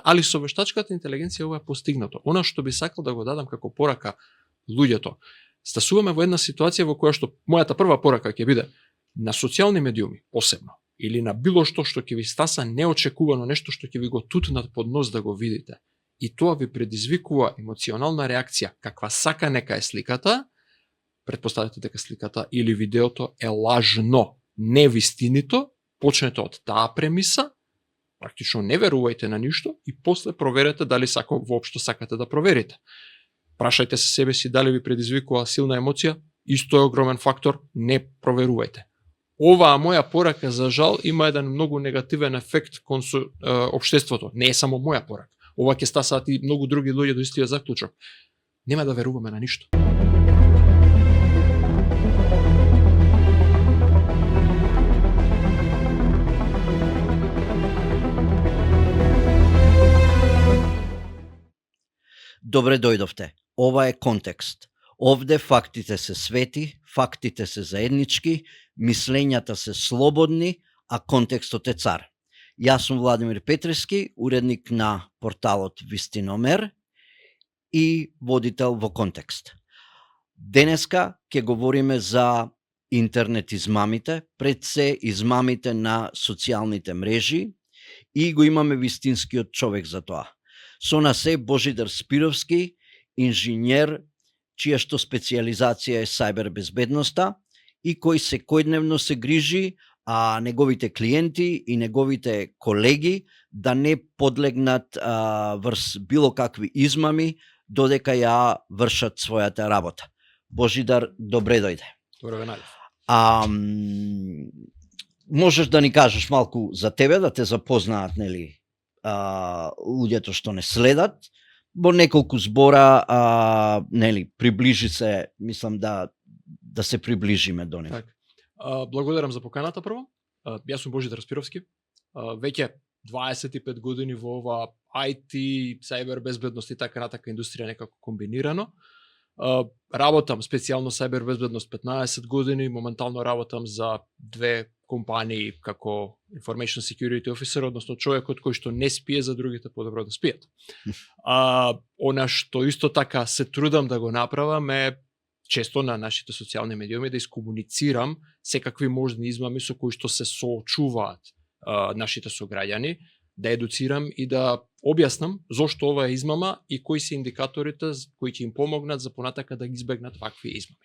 али со вештачката интелигенција ова е постигнато. Она што би сакал да го дадам како порака луѓето, стасуваме во една ситуација во која што мојата прва порака ќе биде на социјални медиуми посебно или на било што ќе ви стаса неочекувано, нешто што ќе ви го тутнат под нос да го видите. И тоа ви предизвикува емоционална реакција, каква сака нека е сликата, претпоставете дека сликата или видеото е лажно, невистинито, почнете од таа премиса, практично не верувајте на ништо и после проверете дали воопшто сакате да проверите. Прашајте се себе си дали ви предизвикува силна емоција, исто е огромен фактор, не проверувајте. Оваа моја порака, за жал, има еден многу негативен ефект кон општеството. Не е само моја порака. Ова ќе стасаат и многу други луѓе до истиот заклучок. Нема да веруваме на ништо. Добре дојдовте. Ова е контекст. Овде фактите се свети, фактите се заеднички, мислењата се слободни, а контекстот е цар. Јас сум Владимир Петрески, уредник на порталот Вистиномер и водител во Контекст. Денеска ќе говориме за интернет измамите, пред се измамите на социјалните мрежи и го имаме вистинскиот човек за тоа. Со нас е Божидар Спировски, инженер, чија што специјализација е сајбер безбедноста и кој секојдневно се грижи неговите клиенти и неговите колеги да не подлегнат врз било какви измами додека ја вршат својата работа. Божидар, добре дојде. Добре ве најдов. Можеш да ни кажеш малку за тебе, да те запознаат, нели, луѓето што не следат, во неколку збора, нели, приближи се, мислам да се приближиме до него. Благодарам за поканата прво. Јас сум Божидар Спировски. Веќе 25 години во ова IT, сајбер безбедност и така натака индустрија некако комбинирано. Работам специјално сајбер безбедност 15 години, моментално работам за две компании како Information Security Officer, односно човекот кој што не спие за другите подобро да спијат. Она што исто така се трудам да го направам е често на нашите социјални медиуми да искомуницирам секакви можни измами со кои што се соочуваат нашите сограѓани, да едуцирам и да објаснам зошто ова е измама и кои се индикаторите кои ќе им помогнат за понатака да ги избегнат вакви измами.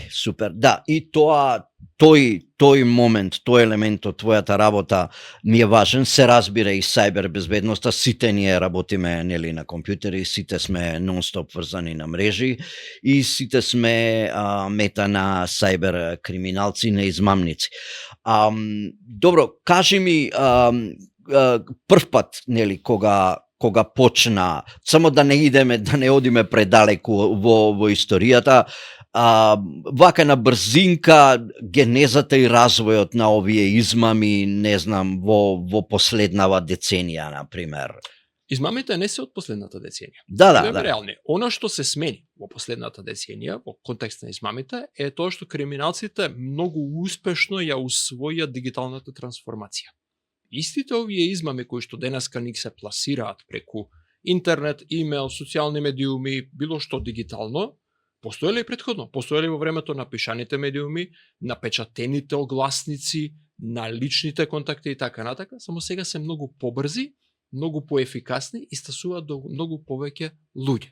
Супер. Да, и тој момент, тој елемент од твојата работа ми е важен. Се разбира и сајбер безбедноста, сите ние работиме, нели, на компјутери, сите сме нон-стоп врзани на мрежи и сите сме мета на сајбер криминалци, на измамници. Добро, кажи ми прв пат, нели, кога почна, само да не идеме, да не одиме предалеку во историјата, вака на брзинка генезата и развојот на овие измами, не знам, во последнава деценија, например. Измамите не се од последната деценија. Да. Реални. Она што се смени во последната деценија, во контекст на измамите, е тоа што криминалците многу успешно ја усвоија дигиталната трансформација. Истите овие измами кои што денеска ник се пласираат преку интернет, имейл, социјални медиуми, било што дигитално, постоеле и претходно. Постоеле во времето на пишаните медиуми, на печатените огласници, на личните контакти и така натака, само сега се многу побрзи, многу поефикасни и стасуваат до многу повеќе луѓе.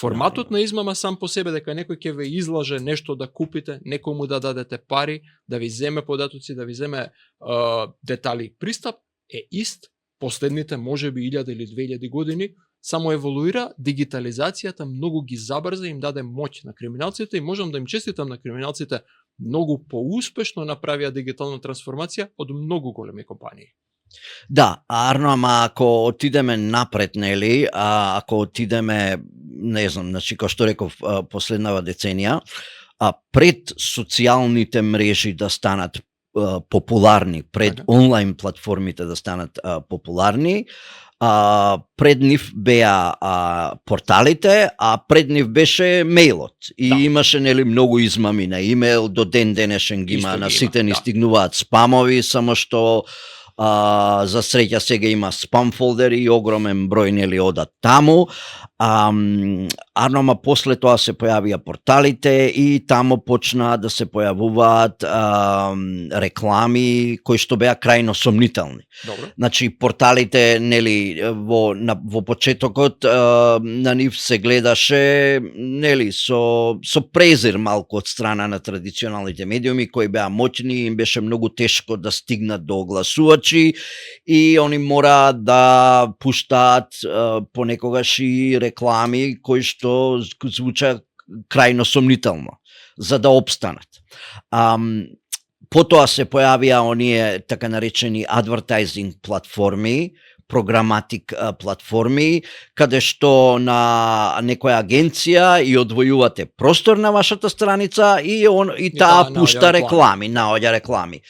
Форматот на измама сам по себе, дека некој ќе ве излаже нешто да купите, некому да дадете пари, да ви земе податоци, да ви земе детали пристап, е ист последните можеби 1000 или 2000 години, само еволуира, дигитализацијата многу ги забрза, им даде моќ на криминалците и можам да им честитам на криминалците, многу поуспешно направија дигитална трансформација од многу големи компании. Да, Арно, ама ако отидеме напред, нели, ако отидеме, не знам, значи, како што реков, последнава деценија, пред социјалните мрежи да станат популарни, пред онлайн платформите да станат популарни, пред нив беа порталите, а пред нив беше мејлот. И имаше, нели, многу измами на имейл, до ден денешен ги има, на сите ни стигнуваат спамови, само што За среќа сега има спам фолдери и огромен број нели одат таму. Ама после тоа се појавија порталите и таму почнаа да се појавуваат реклами кои што беа крајно сомнителни. Добро. Значи порталите нели во почетокот на нив се гледаше нели со презир малку од страна на традиционалните медиуми кои беа моќни, им беше многу тешко да стигнат до огласувачи и они мора да пуштаат понекогаш и реклами кои што звучат крајно сомнително за да опстанат. Потоа се појавија оние така наречени advertising платформи, програматик платформи, каде што на некоја агенција и одвојувате простор на вашата страница и таа пушта реклами, наоѓа реклами.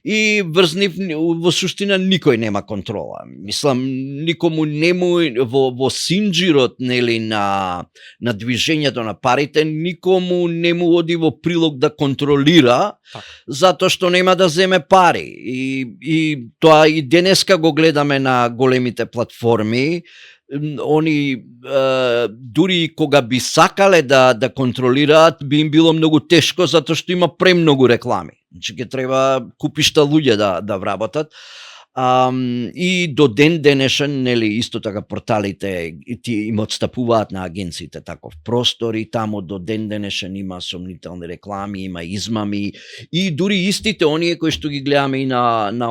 И врз нив во суштина никој нема контрола. Мислам, никому нему во синџирот нели на движењето на парите, никому нему оди во прилог да контролира затоа што нема да земе пари. И тоа и денеска го гледаме на големите платформи. Они дури кога би сакале да контролираат, би им било многу тешко затоа што има премногу реклами. Значи ќе треба купишта луѓе да вработат. И до ден денешен, нели, исто така порталите им отстапуваат на агенциите таков простор и таму до ден денешен има сомнителни реклами, има измами и дури истите оние кои што ги гледаме и на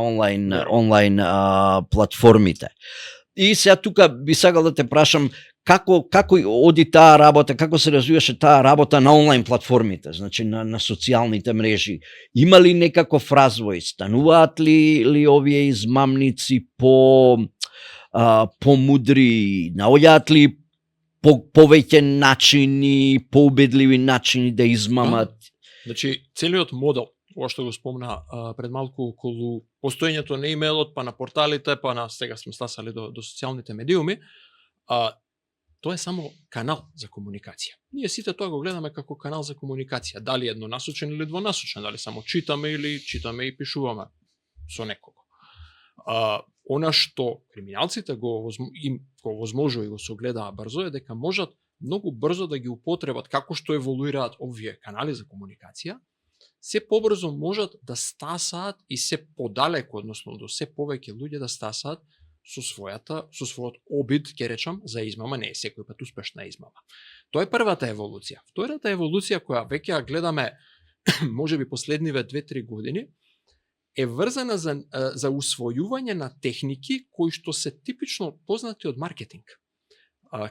онлайн платформите. И сега тука би сакал да те прашам како оди таа работа, како се развиваше таа работа на онлайн платформите, значи на социјалните мрежи. Има ли некаков развој? Стануваат ли овие измамници помудри? Наоѓаат ли повеќе начини, поубедливи начини да измамат? Значи, целиот модел, ова што го спомна пред малку околу постоењето на имейлот, па на порталите, па на сега сме стасали до социјалните медиуми, тоа е само канал за комуникација. Ние сите тоа го гледаме како канал за комуникација. Дали еднонасочен или двонасочен, дали само читаме или читаме и пишуваме со некого. Она што криминалците го возможува и го согледаа брзо е дека можат многу брзо да ги употребат како што еволуираат овие канали за комуникација, се побрзо можат да стасаат и се подалеку, односно до се повеќе луѓе да стасаат со својот обид, ќе речам, за измама, не е секој пат успешна измама. Тоа е првата еволуција. Втората еволуција која веќе ја гледаме можеби последниве 2-3 години е врзана за усвојување на техники кои што се типично познати од маркетинг.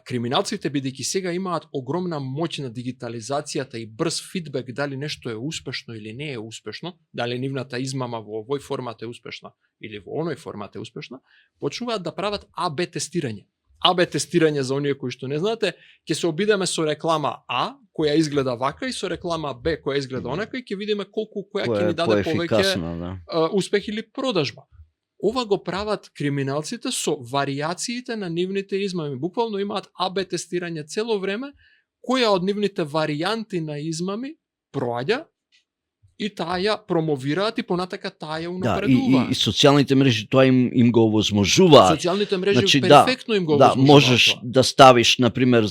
Криминалците, бидејќи сега имаат огромна моќ на дигитализацијата и брз фидбек дали нешто е успешно или не е успешно, дали нивната измама во овој формат е успешна или во оној формат е успешна, почнуваат да прават АБ тестирање. АБ тестирање, за оние кои што не знаете, ќе се обидеме со реклама А, која изгледа вака, и со реклама Б, која изгледа онака, и ќе видиме која ќе ни даде повеќе успех или продажба. Ова го прават криминалците со варијациите на нивните измами. Буквално имаат АБ тестирање цело време, која од нивните варијанти на измами проаѓа и таа ја промовираат и понатака таа ја унапредуваат. И социјалните мрежи тоа им го овозможуваат. Социјалните мрежи значи, перфектно им го овозможуваат. Да, можеш да ставиш, например,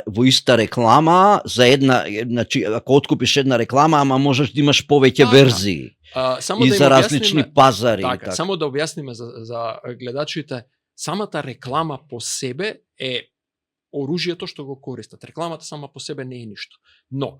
во иста реклама, за една, значи, ако откупиш една реклама, ама можеш да имаш повеќе верзии. Само и да за различни пазари. Така, само да објасниме за гледачите, самата реклама по себе е оружјето што го користат. Рекламата сама по себе не е ништо. Но,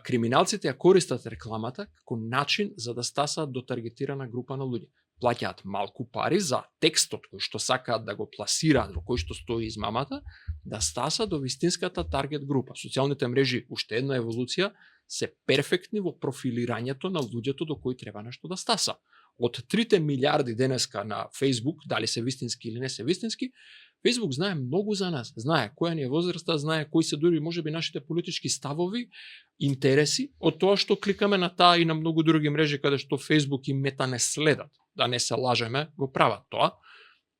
криминалците ја користат рекламата како начин за да стасаат до таргетирана група на луѓе. Плаќаат малку пари за текстот кој што сакаат да го пласираат, во кој што стои измамата, да стаса до вистинската таргет група. Социјалните мрежи, уште една еволуција, се перфектни во профилирањето на луѓето до кои треба нешто да стаса. Од 3 милиарди денеска на Facebook, дали се вистински или не се вистински, Facebook знае многу за нас, знае која ни е возраста, знае кои се дури можеби нашите политички ставови, интереси, од тоа што кликаме на таа и на многу други мрежи каде што Facebook и Мета не следат, да не се лажеме, го прават тоа.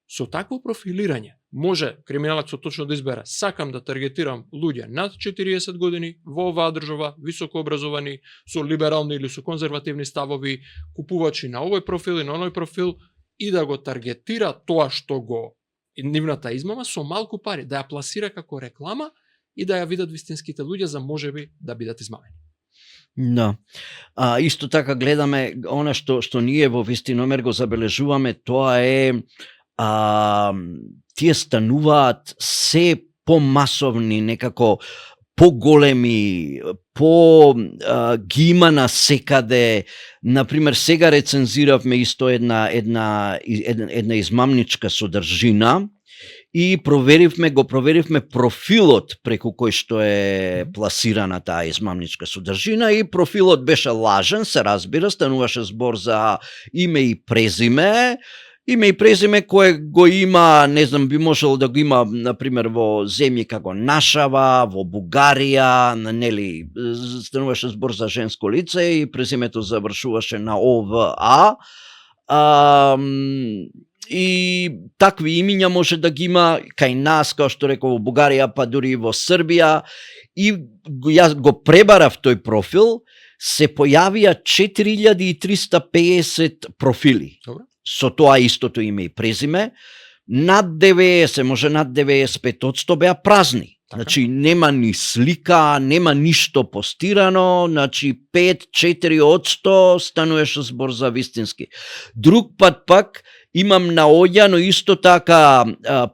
Со такво профилирање може криминалецот точно да избере: сакам да таргетирам луѓе над 40 години во оваа држава, високо образовани, со либерални или со конзервативни ставови, купувачи на овој профил и на оној профил, и да го таргетира тоа што го нивната измама со малку пари, да ја пласира како реклама и да ја видат вистинските луѓе за можеби да бидат измамени. Да. Исто така гледаме она што ние во Вистиномер го забележуваме, тоа е тие стануваат се помасовни, некако поголеми, ги има на секаде. Например, сега рецензиравме исто една измамничка содржина и го проверивме профилот преку кој што е пласирана таа измамничка содржина и профилот беше лажен, се разбира, стануваше збор за име и презиме, кое го има, не знам, би можело да го има, например, во земји како нашава, во Бугарија, нели, стануваше збор за женско лице и презимето завршуваше на ОВА. И такви имиња може да ги има кај нас, како што реков, во Бугарија, па дури и во Србија. И јас го пребарав тој профил, се појавија 4350 профили. Добре. Со тоа истото име и презиме, над 90, може над 95% беа празни. Така. Значи нема ни слика, нема ништо постирано, значи 5-4% стануваше збор за вистински. Друг пат пак имам наоѓано исто така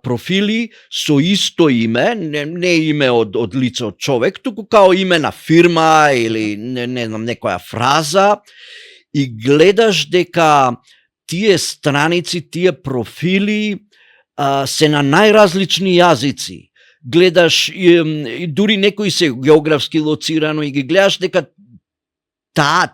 профили со исто име, не име од лице од човек, туку као име на фирма или не знам некоја фраза, и гледаш дека тие страници, тие профили се на најразлични јазици. Гледаш, дури некои се географски лоцирано и ги гледаш дека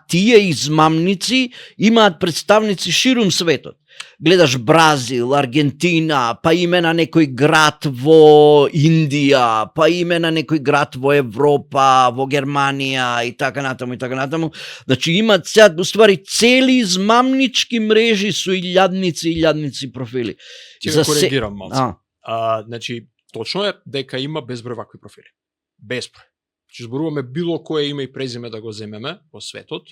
тие измамници имаат представници ширум светот. Гледаш Бразил, Аргентина, па име на некој град во Индија, па име на некој град во Европа, во Германија и така натаму. Значи имаат сега уствари цели измамнички мрежи со илјадници профили. Ќе ве коригирам малку. Значи точно е дека има безброј вакви профили. Безброј. Значи зборуваме било кое име и презиме да го земеме во светот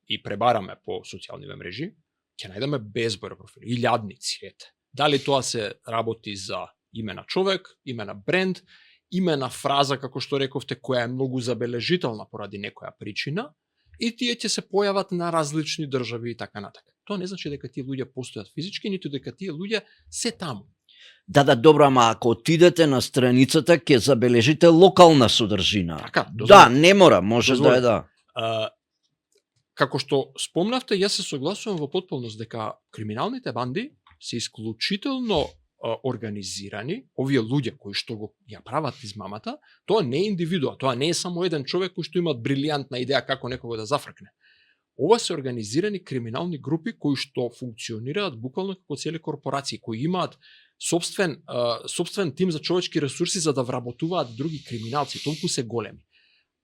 и пребараме по социјалните мрежи, ќе најдеме безброј профили, илјадници, ете. Дали тоа се работи за име на човек, име на бренд, име на фраза, како што рековте, која е многу забележителна поради некоја причина, и тие ќе се појават на различни држави и така натака. Тоа не значи дека тие луѓе постојат физички, ниту дека тие луѓе се таму. Да, добро, ама ако отидете на страницата, ќе забележите локална содржина. Така, да, не мора, може да е да. Како што спомнавте, јас се согласувам во потполност дека криминалните банди се исклучително организирани. Овие луѓе кои што го ја прават измамата, тоа не е индивидуа, тоа не е само еден човек кој што има брилијантна идеја како некого да зафркне. Ова се организирани криминални групи кои што функционираат буквално како цели корпорации, кои имаат собствен тим за човечки ресурси за да вработуваат други криминалци, толку се големи.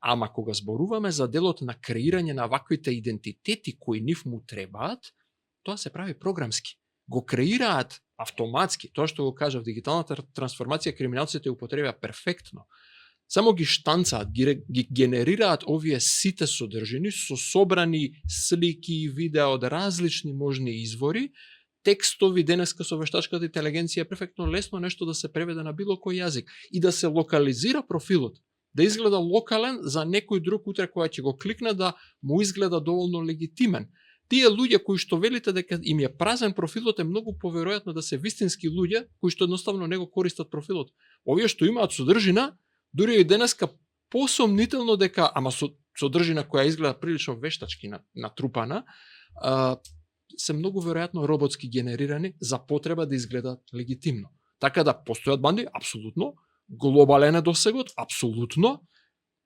Ама кога зборуваме за делот на креирање на ваквите идентитети кои нив му требаат, тоа се прави програмски. Го креираат автоматски, тоа што го кажав, дигиталната трансформација криминалците употребија перфектно. Само ги штанцаат, ги генерираат овие сите содржини со собрани слики и видеа од различни можни извори, текстови. Денеска со вештачката интелигенција е перфектно лесно нешто да се преведе на било кој јазик и да се локализира профилот, да изгледа локален за некој друг утре која ќе го кликне да му изгледа доволно легитимен. Тие луѓе кои што велите дека им е празен профилот е многу поверојатно да се вистински луѓе кои што едноставно не го користат профилот. Овие што имаат содржина, дури и денеска посомнително дека, ама содржина која изгледа прилично вештачки натрупана, се многу веројатно роботски генерирани за потреба да изгледат легитимно. Така да постојат банди, апсолутно, глобален е досегот, апсолутно.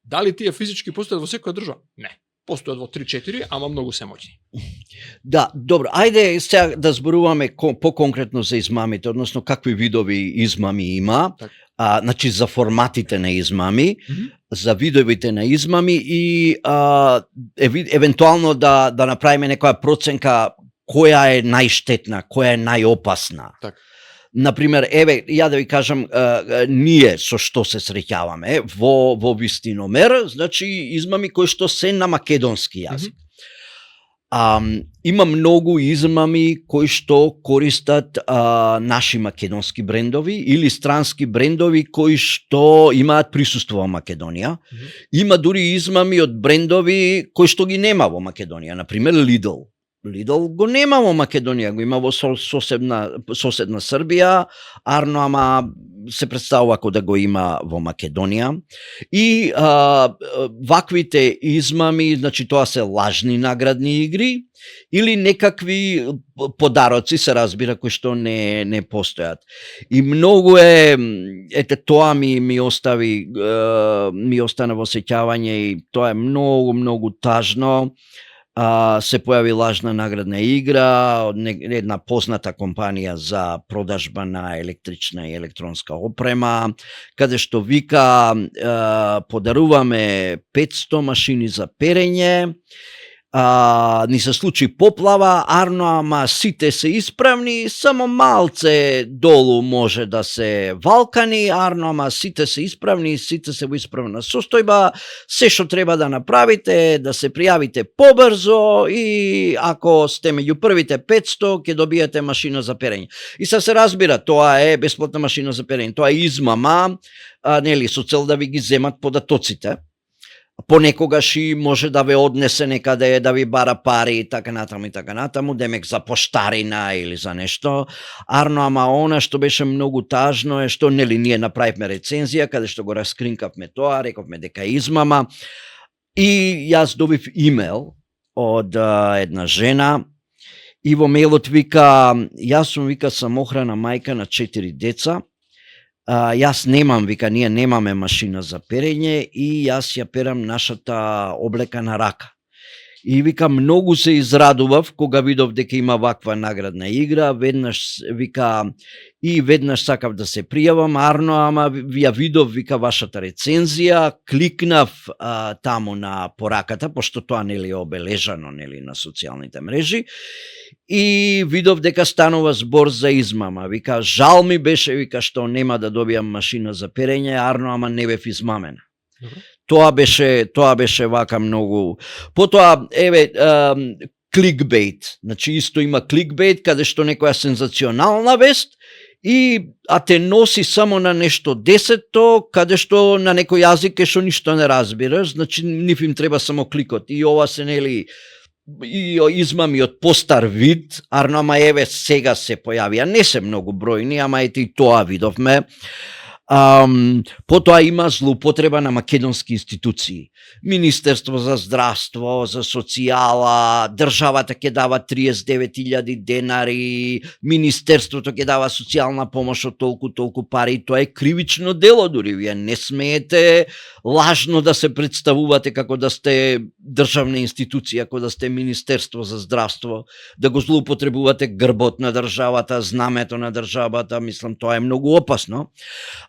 Дали тие физички постојат во секоја држава? Не. Постојат во 3-4, ама многу се моќни. Да, добро. Ајде сега да зборуваме по-конкретно за измамите, односно какви видови измами има. Так. Значи за форматите на измами, за видовите на измами и евентуално да направиме некоја проценка која е најштетна, која е најопасна. Так. Например, ја да ви кажам, ние со што се среќаваме во Вистиномер, значи измами кои што се на македонски јазик. Има многу измами кои што користат наши македонски брендови или странски брендови кои што имаат присуство во Македонија. Има дури измами од брендови кои што ги нема во Македонија, на пример Lidl. Lidl го нема во Македонија, го има во соседна Србија, арно ама се представува како да го има во Македонија. И ваквите измами, значи тоа се лажни наградни игри или некакви подароци, се разбира, кои што не постојат. И многу ете тоа ми остана во сеќавање и тоа е многу тажно. Се појави лажна наградна игра од една позната компанија за продажба на електрична и електронска опрема, каде што вика подаруваме 500 машини за перење, ни се случи поплава, арно ама сите се исправни, само малце долу може да се валкани, арно ама сите се исправни, сите се во исправна состојба, се што треба да направите, да се пријавите побрзо и ако сте меѓу првите 500 ќе добиете машина за перење. И се разбира, тоа е бесплатна машина за перење, тоа е измама, нели, со цел да ви ги земат податоците. Понекогаш и може да ве однесе некаде, да ви бара пари и така натаму, демек за поштарина или за нешто. Арно, ама она што беше многу тажно е што, нели, ние направивме рецензија, каде што го раскринкавме тоа, рековме дека е измама. И јас добив имейл од една жена и во мејлот вика, јас сум, вика, самохрана мајка на 4 деца, јас немам, вика, ние немаме машина за перење и јас ја перам нашата облека на рака. И вика, многу се израдував кога видов дека има ваква наградна игра, веднаш вика и веднаш сакав да се пријавам, арно, ама ја видов, вика, вашата рецензија, кликнав таму на пораката, пошто тоа нели е обележано, нели, на социјалните мрежи, и видов дека станува збор за измама. Вика, жал ми беше, вика, што нема да добијам машина за перење, арно, ама не бев измамена. Тоа беше вака многу. Потоа, еве, кликбейт. Значи, исто има кликбейт, каде што некоја сензационална вест, а те носи само на нешто десетто, каде што на некој јазик е што ништо не разбираш, значи нив им треба само кликот. И ова се, нели, и измами од постар вид, арно, ама еве сега се појавија, не се многу бројни, ама ете и тоа видовме. Потоа има злоупотреба на македонски институции. Министерство за здравство, за социјала, државата ќе дава 39.000 денари, министерството ќе дава социјална помош од толку пари, тоа е кривично дело дури. Вие не смеете лажно да се представувате како да сте државна институција, како да сте Министерство за здравство, да го злоупотребувате грбот на државата, знамето на државата, мислам, тоа е многу опасно.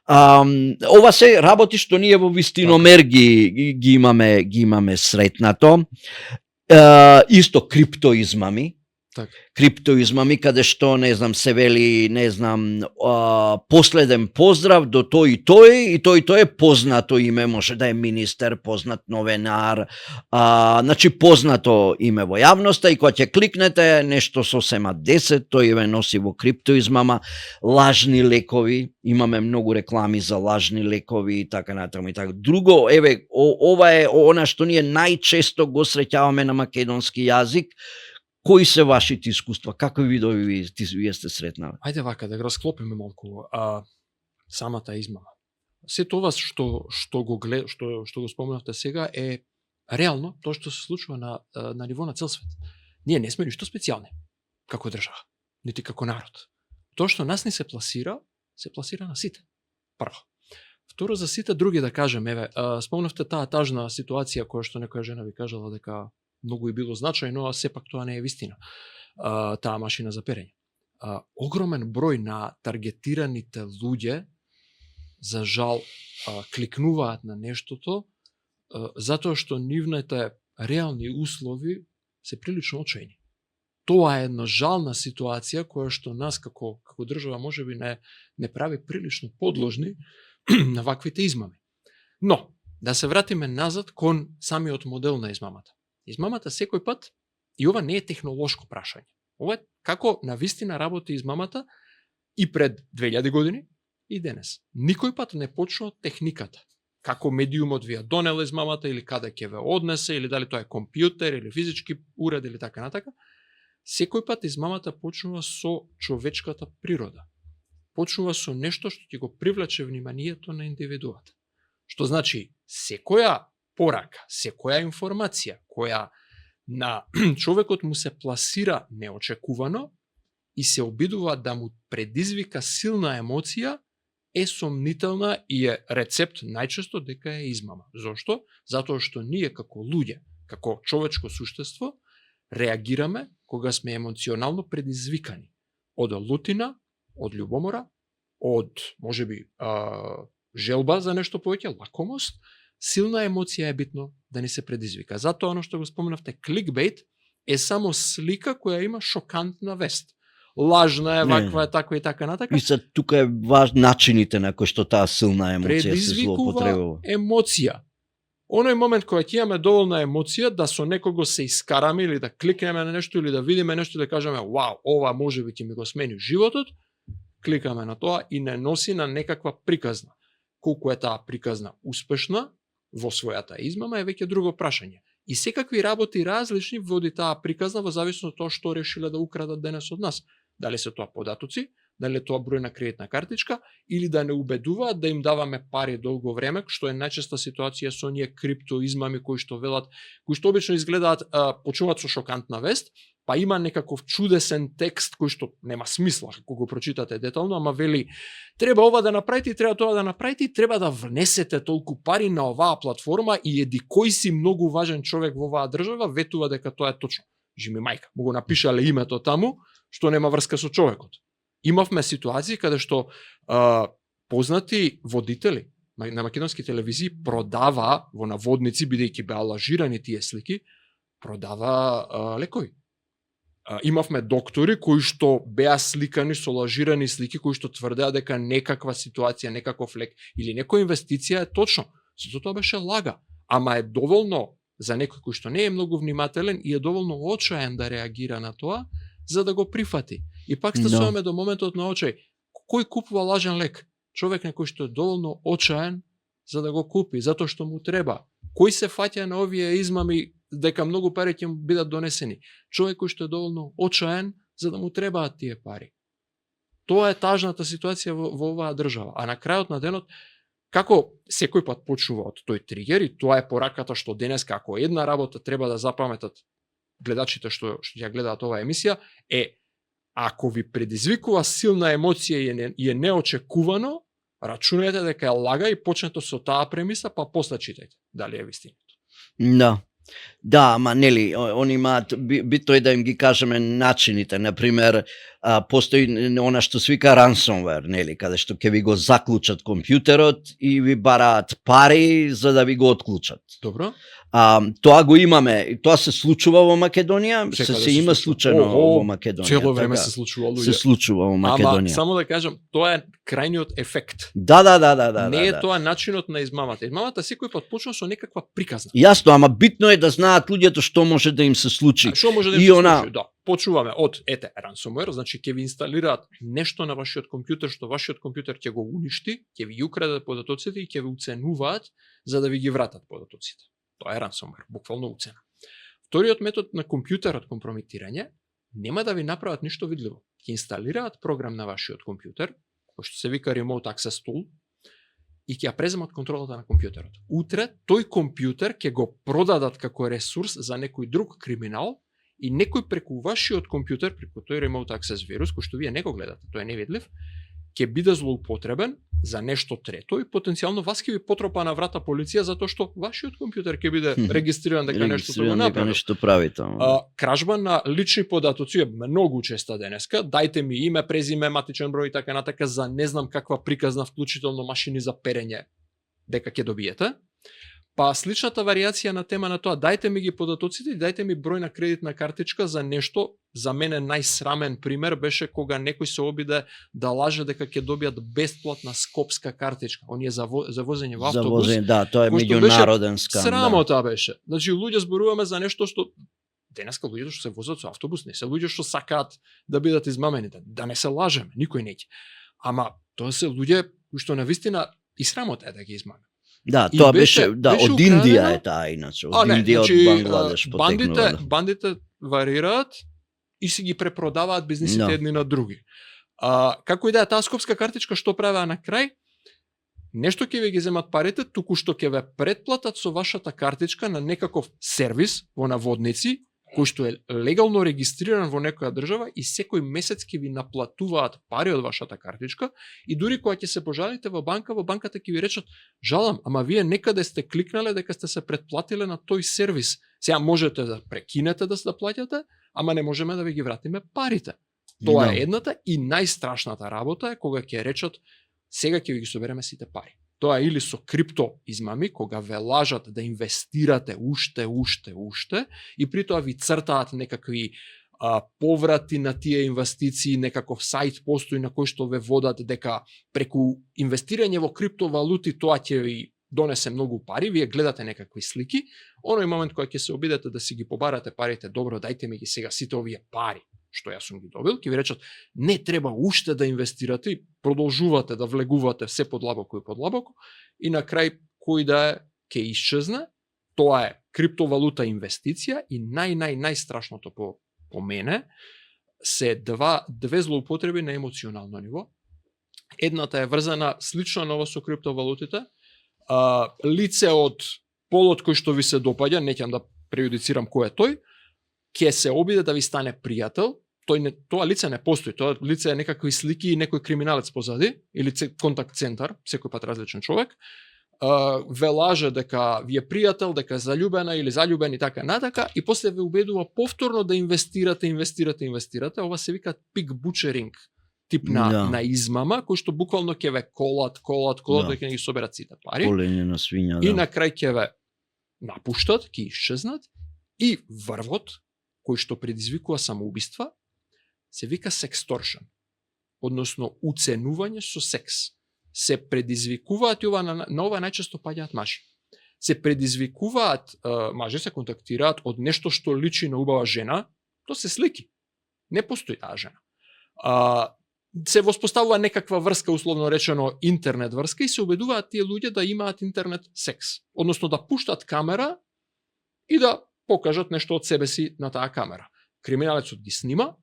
Ова се работи што ние во вистиномер ги имаме сретнато. Исто криптоизмами. Криптоизмами, каде што, не знам, се вели, не знам, последен поздрав до тој и тој е познато име, може да е министер, познат новинар, значи познато име во јавноста и кога ќе кликнете нешто сосема 10, тој ве носи во криптоизмама, лажни лекови, имаме многу реклами за лажни лекови и така натаму и така. Друго, еве, ова е она што ние најчесто го среќаваме на македонски јазик. Кои се вашите искуства? Какви видови вие сте сретнали? Ајде вака да го расклопиме малку самата измама. Се тоа што го споменавте сега е реално тоа што се случува на ниво на цел свет. Ние не сме ништо специјални како држава, нити како народ. Тоа што нас не се пласира на сите. Прво. Второ, за сите други да кажем, еве, спомнавте таа тажна ситуација која што некоја жена ви кажала дека многу и било значајно, а сепак тоа не е вистина, таа машина за перење. Огромен број на таргетираните луѓе, за жал, кликнуваат на нештото, затоа што нивните реални услови се прилично очајни. Тоа е една жална ситуација која што нас како држава можеби не прави прилично подложни на ваквите измами. Но, да се вратиме назад кон самиот модел на измамата. Измамата секој пат И ова не е технолошко прашање. Ова е како навистина работи измамата и пред 2000 години и денес. Никој пат не почнува техниката. Како медиумот ви ја донел измамата или каде ќе ве однесе, или дали тоа е компјутер или физички уред или така натака. Секој пат измамата почнува со човечката природа. Почнува со нешто што ќе го привлече вниманието на индивидуата. Што значи, секоја порака, секоја информација која на човекот му се пласира неочекувано и се обидува да му предизвика силна емоција, е сомнителна и е рецепт најчесто дека е измама. Зошто? Затоа што ние како луѓе, како човечко суштество, реагираме кога сме емоционално предизвикани од лутина, од љубомора, од можеби желба за нешто повеќе, лакомост. Силна емоција е битно да ни се предизвика. Затоа оно што го споменавте, кликбейт е само слика која има шокантна вест. Лажна е, ваква е, таква и така натака. И се тука е важно начините на кои што таа силна емоција се злоупотребува. Емоција. Оној момент кога ќе имаме доволна емоција да со некого се искараме или да кликнеме на нешто или да видиме нешто и да кажеме вау, ова можеби ќе ми го смени животот, кликаме на тоа и не носи на некаква приказна. Колку е таа приказна успешна во својата измама е веќе друго прашање. И секакви работи различни води таа приказна во зависност од тоа што решиле да украдат денес од нас. Дали се тоа податоци, дали е тоа број на кредитна картичка, или да не убедуваат да им даваме пари долго време, што е најчеста ситуација со оние криптоизмами кои што велат, кои што обично изгледаат, почнуваат со шокантна вест, па има некаков чудесен текст кој што нема смисла ако го прочитате детално, ама вели треба ова да направите, треба тоа да направите, треба да внесете толку пари на оваа платформа и еди кој си многу важен човек во оваа држава ветува дека тоа е точно. Жими мајка, му го напишале името таму, што нема врска со човекот. Имавме ситуации каде што познати водители на македонски телевизии продава во наводници, бидејќи беа лажирани тие слики, продава лекови. Имавме доктори кои што беа сликани со лажирани слики, кои што тврдеа дека некаква ситуација, некаков лек или некоја инвестиција е точно. Сето тоа беше лага, ама е доволно за некој кој што не е многу внимателен и е доволно очаен да реагира на тоа, за да го прифати. И пак стасуваме до моментот на очај. Кој купува лажен лек? Човек некој што е доволно очаен за да го купи, затоа што му треба. Кој се фаќа на овие измами дека многу пари ќе му бидат донесени? Човек кој што е доволно очаен за да му требаат тие пари. Тоа е тажната ситуација во оваа држава. А на крајот на денот, како секој пат почнува од тој тригер, и тоа е пораката што денес како една работа треба да запаметат гледачите што ја гледаат оваа емисија, е ако ви предизвикува силна емоција и е неочекувано, рачунајте дека е лага и почнете со таа премиса, па после читајте дали е вистината. Да. Да, ама нели, они имаат, битно е да им ги кажеме начините. Например, постои она што се вика ransomware, нели, каде што ќе ви го заклучат компјутерот и ви бараат пари за да ви го отклучат. Добро. Тоа го имаме, тоа се случува во Македонија, се има случајно во Македонија. Цело време се случува, луѓе. Се случува во Македонија. Ама само да кажам, тоа е крајниот ефект. Да. Не е тоа начинот на измамата. Измамата секој пат почнува со некаква приказна. Јасно, ама битно е да знаат луѓето што може да им се случи. Што може да им се случи? Да. Почуваме од ransomware, значи ќе ви инсталираат нешто на вашиот компјутер што вашиот компјутер ќе го уништи, ќе ви украде податоците и ќе ви уценуваат за да ви ги вратат податоците. Тоа е ransomware, буквално уцена. Вториот метод на компјутерот компрометирање нема да ви направат ништо видливо. Ќе инсталираат програм на вашиот компјутер, кој што се вика Remote Access Tool, и ќе ја преземат контролата на компјутерот. Утре тој компјутер ќе го продадат како ресурс за некој друг криминал и некој преку вашиот компјутер, преку тој Remote Access вирус, кој што вие не го гледате, тој е невидлив, ќе биде злоупотребен за нешто трето и потенцијално вас ќе ви потропа на врата полиција затоа што вашиот компјутер ќе биде регистриран дека нешто го направи. Нешто прави таму. Кражба на лични податоци е многу честа денеска. Дајте ми име, презиме, матичен број и така натака за не знам каква приказна, вклучително машини за перење, дека ќе добиете. Па сличната варијација на тема на тоа, дајте ми ги податоците и дајте ми број на кредитна картичка за нешто. За мене најсрамен пример беше кога некој се обиде да лаже дека ќе добијат бесплатна скопска картичка. Оние за возење во автобус. Да, тоа е меѓународен скандал. Срамота беше. Значи луѓе зборуваме за нешто што денеска луѓето што се возат со автобус не се луѓе што сакаат да бидат измамени, да не се лажеме, никој неќе. Ама тоа се луѓе кои што навистина и срамота е да ги измаме. Да, И тоа беше од украдено- Индија е таа иначе, од Индија, од Бангладеш потекнува. бандите варираат и си ги препродаваат бизнисите Да. едни на други. Како и да е таа скопска картичка што правеа на крај, нешто ќе ви ги земат парите, туку што ќе ве претплатат со вашата картичка на некаков сервис во наводници, кој што е легално регистриран во некоја држава и секој месец ќе ви наплатуваат пари од вашата картичка и дури кога ќе се пожалите во банката ќе ви речат жалам, ама вие некаде сте кликнале дека сте се претплатиле на тој сервис. Сега можете да прекинете да плаќате, ама не можеме да ви ги вратиме парите. Тоа е едната и најстрашната работа е кога ќе речат сега ќе ви ги собереме сите пари. Тоа е или со крипто измами, кога ве лажат да инвестирате уште и при тоа ви цртаат некакви поврати на тие инвестиции, некаков сајт постои на кој што ве водат дека преку инвестирање во криптовалути тоа ќе ви донесе многу пари, вие гледате некакви слики, оној момент кога ќе се обидете да си ги побарате парите, добро, дајте ми ги сега сите овие пари што јас сум ги добил, ќе ви речат не треба уште да инвестирате и продолжувате да влегувате се подлабоко и подлабоко и на крај кој да е ќе исчезне. Тоа е криптовалута инвестиција и најстрашното по мене се две злоупотреби на емоционално ниво. Едната е врзана слично на ова со криптовалутите. Лице од полот кој што ви се допаѓа, не ќе да преюдицирам кој е тој, ќе се обиде да ви стане пријател. Тоа лице не постои, тоа лице е некакви слики и некој криминалец позади, или контакт центар, секој пат различен човек, ве лаже дека ви е пријател, дека е заљубена или заљубен и така натака, и после ве убедува повторно да инвестирате. Ова се вика пик бучеринг тип на измама, кој што буквално ќе ве колат, да ќе ги соберат сите пари. Колене на свиња, да. И на крај ќе ве напуштат, ќе исчезнат, и врвот, кој што предизвикува самоубиства, се вика сексторшн, односно уценување со секс. Се предизвикуваат и на ова најчесто паѓаат мажи. Се предизвикуваат, мажи се контактираат од нешто што личи на убава жена, то се слики. Не постои таа жена. Се воспоставува некаква врска, условно речено интернет врска, и се убедуваат тие луѓе да имаат интернет секс. Односно да пуштат камера и да покажат нешто од себе си на таа камера. Криминалецот ги снима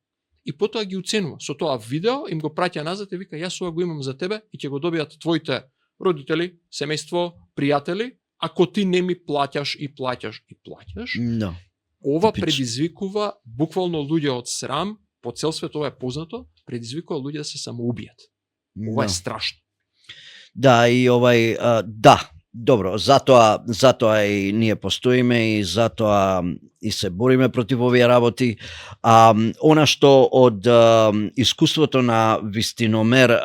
и потоа ги уценува. Со тоа видео им го праќа назад и вика јас ова го имам за тебе и ќе го добијат твоите родители, семејство, пријатели, ако ти не ми плаќаш и плаќаш. No. Ова предизвикува буквално луѓе од срам, по цел свет ова е познато, предизвикува луѓе да се самоубијат. Ова е страшно. Да, и добро, затоа и ние постоиме и затоа и се бориме против овие работи. Она што од искуството на Вистиномер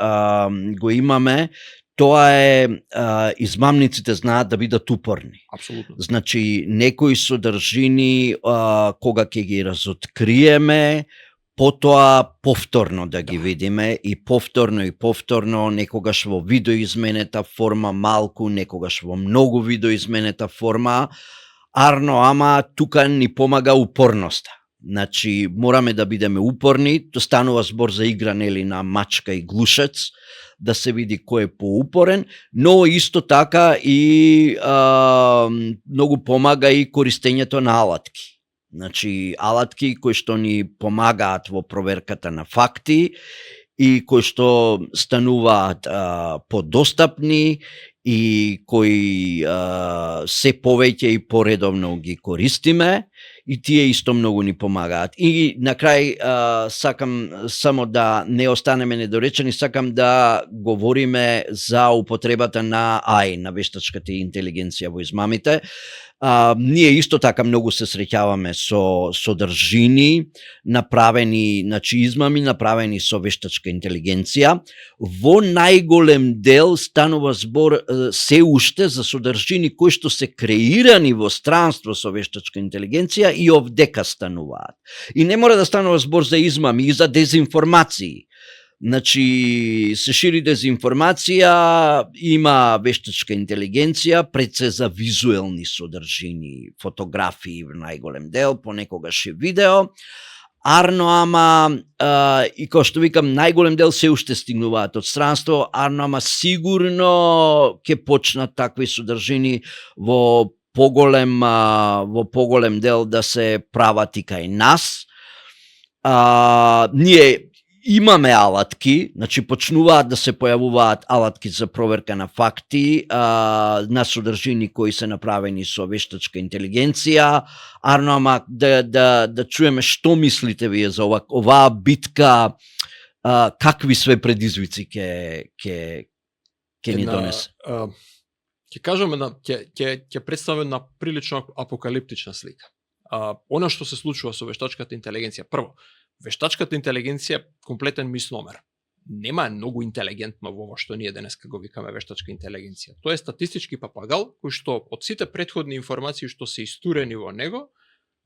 го имаме, тоа е измамниците знаат да бидат упорни. Апсолутно. Значи, некои содржини кога ќе ги разоткриеме, потоа повторно да ги видиме и повторно, некогаш во видоизменета форма малку, некогаш во многу видоизменета форма. Арно, ама тука ни помага упорноста. Значи, мораме да бидеме упорни, то станува збор за игра нели на мачка и глушец, да се види кој е поупорен, но исто така и многу помага и користењето на алатки. Значи, алатки кои што ни помагаат во проверката на факти и кои што стануваат подостапни и кои се повеќе и поредовно ги користиме и тие исто многу ни помагаат. И на крај сакам само да не останеме недоречени, сакам да говориме за употребата на AI, на вештачката интелигенција во измамите. Ние исто така многу се среќаваме со содржини направени, значи измами направени со вештачка интелигенција. Во најголем дел станува збор се уште за содржини кои што се креирани во странство со вештачка интелигенција и овдека стануваат. И не мора да станува збор за измами и за дезинформации. Значи, се шири дезинформација, има вештачка интелигенција, пред се за визуелни содржини, фотографии в најголем дел, понекогаш и видео, арно ама, и кој што викам, најголем дел се уште стигнуваат од странство, арно ама сигурно ќе почнат такви содржини во поголем дел да се прават и кај нас. Ние имаме алатки, значи почнуваат да се појавуваат алатки за проверка на факти, на содржини кои се направени со вештачка интелигенција. Арно, ама да чуеме што мислите вие за оваа битка, какви све предизвици ќе ни донесе? Ќе кажам ќе представам на прилично апокалиптична слика. Она што се случува со вештачката интелигенција, прво, вештачката интелигенција е комплетен мисномер. Нема многу интелигентно во ова што ние денеска го викаме вештачка интелигенција. Тоа е статистички папагал кој што од сите претходни информации што се истурени во него,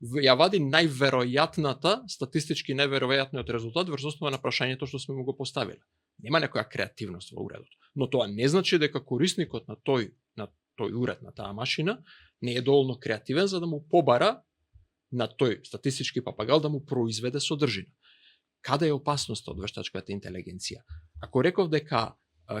ја вади најверојатната, статистички најверојатниот резултат врз основа на прашањето што сме му го поставиле. Нема некоја креативност во уредот. Но тоа не значи дека корисникот на тој уред, на таа машина, не е доволно креативен за да му побара на тој статистички папагал да му произведе содржина. Каде е опасноста од вештачката интелигенција? Ако реков дека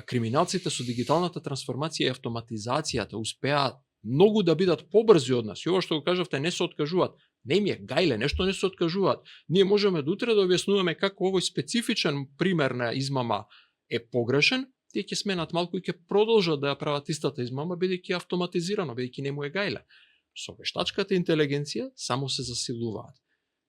криминалците со дигиталната трансформација и автоматизацијата успеаат многу да бидат побрзи од нас, и ова што го кажавте не се откажуваат, не им е гајле, нешто не се откажуваат. Ние можеме до утре да објаснуваме како овој специфичен пример на измама е погрешен, тие ќе сменат малку и ќе продолжат да ја прават истата измама, бидејќи автоматизирано, бидејќи не му е гајле. Со вештачката интелигенција само се засилуваат.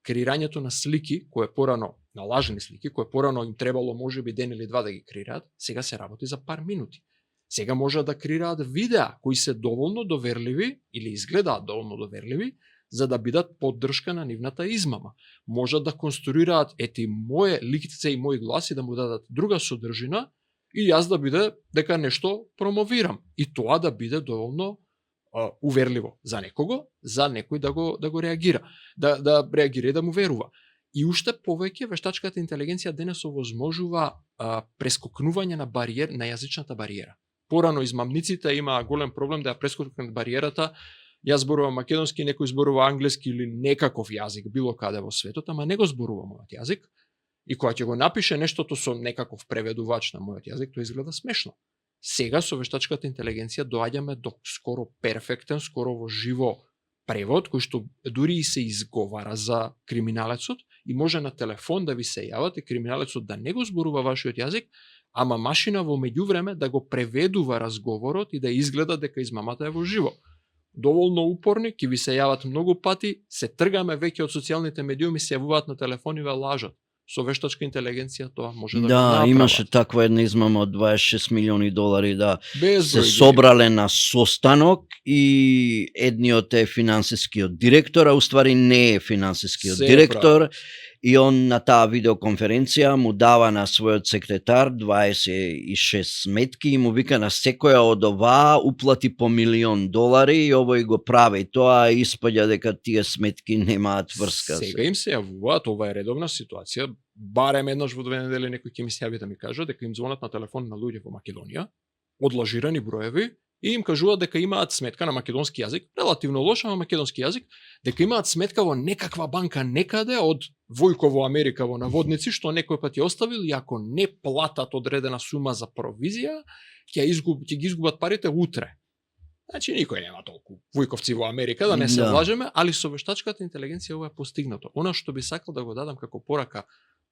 Креирањето на слики, кое порано, на лажни слики, кое порано им требало можеби ден или два да ги креираат, сега се работи за пар минути. Сега може да креираат видеа кои се доволно доверливи или изгледаат доволно доверливи за да бидат поддршка на нивната измама. Можат да конструираат моje ликце и мои гласи да му дадат друга содржина и јас да биде дека нешто промовирам и тоа да биде доволно уверливо за некого, за некој да го реагира, да реагира и да му верува. И уште повеќе вештачката интелигенција денес овозможува прескокнување на на јазичната бариера. Порано измамниците имаа голем проблем да ја прескокнат бариерата. Јас зборувам македонски, некој зборува англиски или некаков јазик било каде во светот, ама не го зборува мојот јазик. И кога ќе го напише нештото со некаков преведувач на мојот јазик, тоа изгледа смешно. Сега со вештачката интелигенција доаѓаме до скоро перфектен, скоро во живо превод, кој што дури и се изговара за криминалецот и може на телефон да ви се јават и криминалецот да не го зборува вашиот јазик, ама машина во меѓувреме да го преведува разговорот и да изгледа дека измамата е во живо. Доволно упорни, ќе ви се јават многу пати, се тргаме веќе од социјалните медиуми, се јавуваат на телефон и ве лажат. Со вештачка интелигенција тоа може да го направат. Имаше таква една измама од 26 милиони долари се собрале на состанок и едниот е финансискиот директор, а уствари не е финансискиот директор. И он на таа видеоконференција му дава на својот секретар 26 сметки и му вика на секоја од оваа уплати по $1,000,000 и овој го прави. Тоа испаѓа дека тие сметки немаат врска. Сега им се јавуваат, ова е редовна ситуација, барем еднаш во 2 недели некој ќе ми се јави да ми кажа дека им звонат на телефон на луѓе во Македонија, одлажирани броеви, и им кажуваат дека имаат сметка на македонски јазик, релативно лош, ама македонски јазик, дека имаат сметка во некаква банка некаде од Војко во Америка во наводници, што некој пат ја оставил и ако не платат одредена сума за провизија, ќе ги изгубат парите утре. Значи никој нема толку војковци во Америка, да не се лажеме, али со вештачката интелигенција ова е постигнато. Она што би сакал да го дадам како порака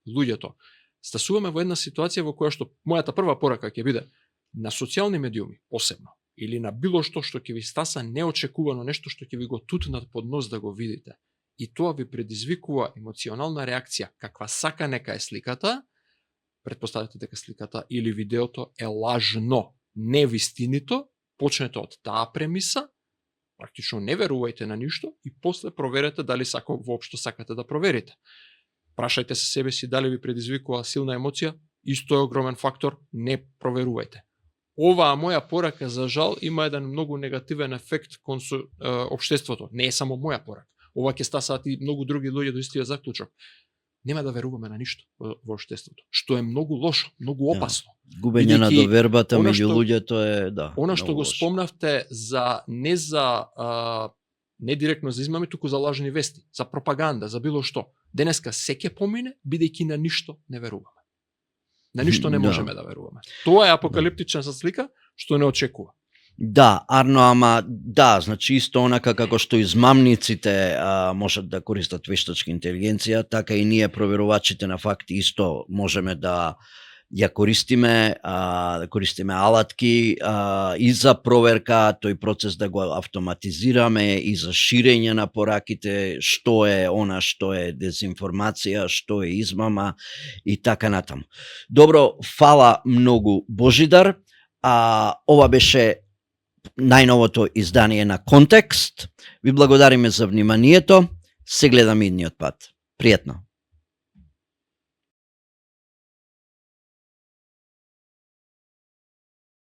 луѓето, стасуваме во една ситуација во која што мојата прва порака ќе биде на социјални медиуми посебно или на било што ќе ви стаса неочекувано, нешто што ќе ви го тутнат под нос да го видите. И тоа ви предизвикува емоционална реакција, каква сака нека е сликата, претпоставете дека сликата или видеото е лажно, невистинито, почнете од таа премиса, практично не верувајте на ништо и после проверете дали воопшто сакате да проверите. Прашајте се себе си дали ви предизвикува силна емоција, исто е огромен фактор, не проверувајте. Оваа моја порака, за жал, има еден многу негативен ефект кон општеството. Не е само моја порака. Ова ќе стасаат и многу други луѓе до истиот заклучок. нема да веруваме на ништо во општеството, што е многу лошо, многу Да. опасно. Губење на Бидејќи довербата она меѓу што- луѓето е, да. Она што многу го лошо. спомнавте за не директно за измами, туку за лажни вести, за пропаганда, за било што. Денеска се ќе помине, бидејќи на ништо не веруваме. На ништо не Да. можеме да веруваме. Тоа е апокалиптичната слика што не очекува. Да, Арно, ама да, значи исто онака како што измамниците можат да користат вештачка интелигенција, така и ние проверувачите на факти исто можеме да ја користиме, да користиме алатки и за проверка, тој процес да го автоматизираме и за ширење на пораките, што е она што е дезинформација, што е измама и така натаму. Добро, фала многу Божидар. Ова беше најновото издание на Контекст. Ви благодариме за вниманието. Се гледаме идниот пат. Пријатно.